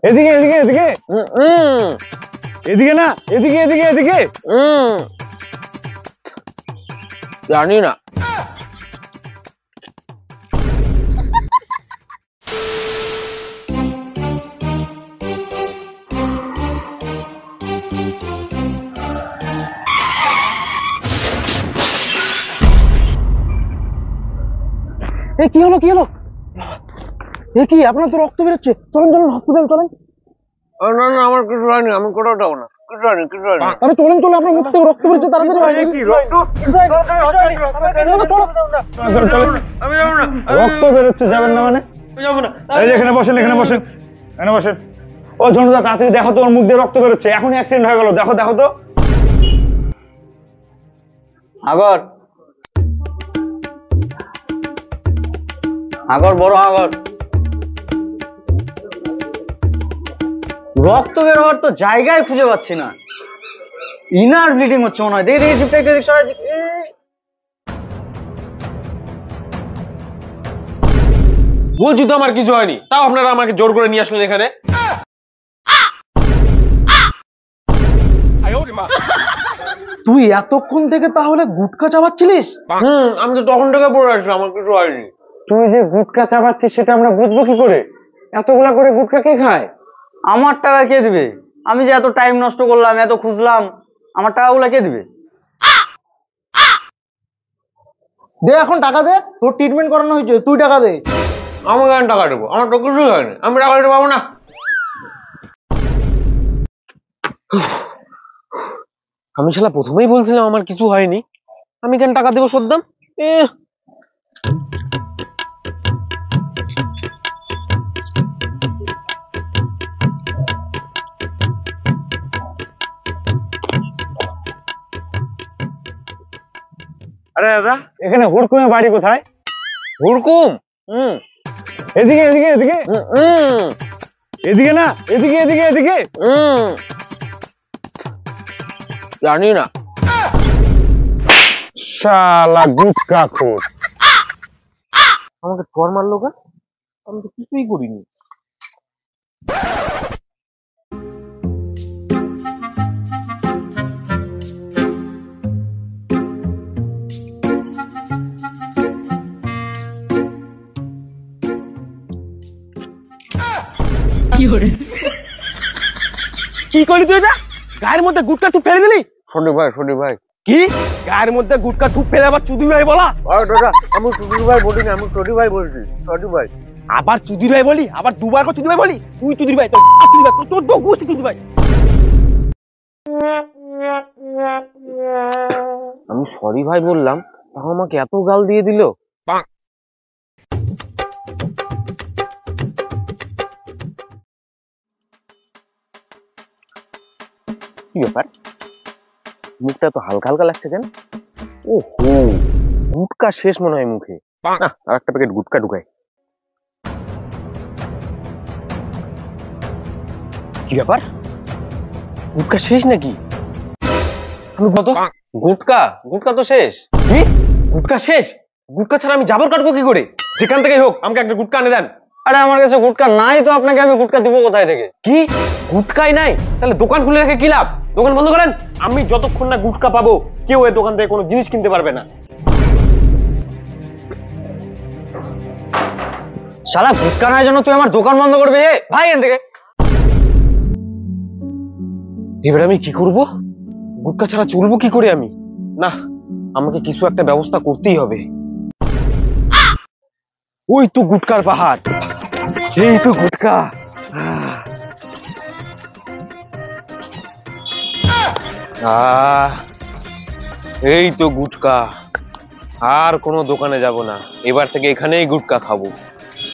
এদিকে এদিকে এদিকে এদিকে না, এদিকে এদিকে এদিকে। জানি না। কি হলো কি হলো? কি আপনার তো রক্ত বেরোচ্ছে, চলেন চলেন হসপিটাল চলেন। না না, আমার কিছু হয়নি, আমি কোথাও যাবো না, কিছু হয়নি কিছু হয়নি। আরে চলেন চলেন, আপনার মুখ থেকে রক্ত বেরোচ্ছে, তাড়াতাড়ি আমি যাবো না। রক্ত বেরোচ্ছে, যাবেন না মানে? যাবো না। এই যে এখানে বসেন, এখানে বসেন, এখানে বসেন। ও ঝন্টুদা তাড়াতাড়ি দেখো তো, ওর মুখ দিয়ে রক্ত বেরোচ্ছে, এখনই অ্যাক্সিডেন্ট হয়ে গেল, দেখো দেখো তো। আগর আগর বড় আগর, রক্ত বের হওয়ার তো জায়গায় খুঁজে পাচ্ছি না। ইনার ব্লিডিং হচ্ছে মনে হয়। দেখি দেখি জিপটা একটু দেখি, সরাই। বলছি তো আমার কিছু হয়নি, তাও আপনারা আমাকে জোর করে নিয়ে আসলেন এখানে। তুই এতক্ষণ থেকে তাহলে গুটকা চাবাচ্ছিলিস? আমি তো তখন থেকে পড়ে আসছি, আমার কিছু হয়নি। তুই যে গুটকা চাবাচ্ছিস সেটা আমরা বুঝবো কি করে? এতগুলা করে গুটকা কে খায়? আমার টাকা কে দিবে? আমি যে এত টাইম নষ্ট করলাম, এত খুঁজলাম, আমার টাকাগুলো কে দিবে? দে এখন টাকা দে, তোর ট্রিটমেন্ট করানো হয়েছে, তুই টাকা দে। আমাকে কেন টাকা দেবো? আমার তো কিছুই হয়নি, আমি টাকা দিতে পারবো না। আমি শালা প্রথমেই বলছিলাম আমার কিছু হয়নি, আমি কেন টাকা দেবো সদ্দাম? আরে দাদা, এখানে হুড়কুমের বাড়ি কোথায়? হুড়কুম? এদিকে এদিকে এদিকে এদিকে না, এদিকে এদিকে এদিকে। জানি না। শালা গুটকা খোর। আমাকে চর মারলো কেন? আমি তো কিছুই করিনি। কি করলি তুই এটা? গায়ের মধ্যে গুটকা থুপ ফেলে দিলি? সন্দীপ ভাই কি গায়ের মধ্যে গুটকা থুপ ফেলে আবার চুদির ভাই বলা? আমি চুদির ভাই বলিনি, আমি চুদির ভাই বলছি। চুদির ভাই আবার চুদির ভাই বলি? আবার দুবার করে চুদির ভাই বলি? তুই চুদির ভাই, তোর বলছি চুদির ভাই। আমি সরি ভাই বললাম, তাও আমাকে এত গাল দিয়ে দিল। কি ব্যাপার, মুখটা তো হালকা হালকা লাগছে কেন? ওহো, গুটকা শেষ মনে হয় মুখে। আর একটা প্যাকেট গুটকা ঢুকাই। কি ব্যাপার, গুটকা শেষ নাকি? আমি কত গুটকা গুটকা তো শেষ। কি গুটকা শেষ? গুটকা ছাড়া আমি জাবর কাটবো কি করে? যেখান থেকেই হোক আমাকে একটা গুটকা এনে দেন। আরে আমার কাছে গুটকা নাই তো, আপনাকে আমি গুটকা দিব কোথায় থেকে? কি গুটকাই নাই? তাহলে দোকান খুলে রেখে কি লাভ? দোকান বন্ধ করেন। আমি যতক্ষণ না গুটকা পাবো, কেউ এই দোকান থেকে কোনো জিনিস কিনতে পারবে না। শালা গুটকা নাই জন্য তুই আমার দোকান বন্ধ করবি? ভাই এখান থেকে। এবার আমি কি করব? গুটকা ছাড়া চলবো কি করে আমি? না, আমাকে কিছু একটা ব্যবস্থা করতেই হবে। ওই তো গুটকার পাহাড়, এই তো গুটকা। এই তো গুটকা। আর কোনো দোকানে যাব না, এবার থেকে এখানেই গুটকা খাবো।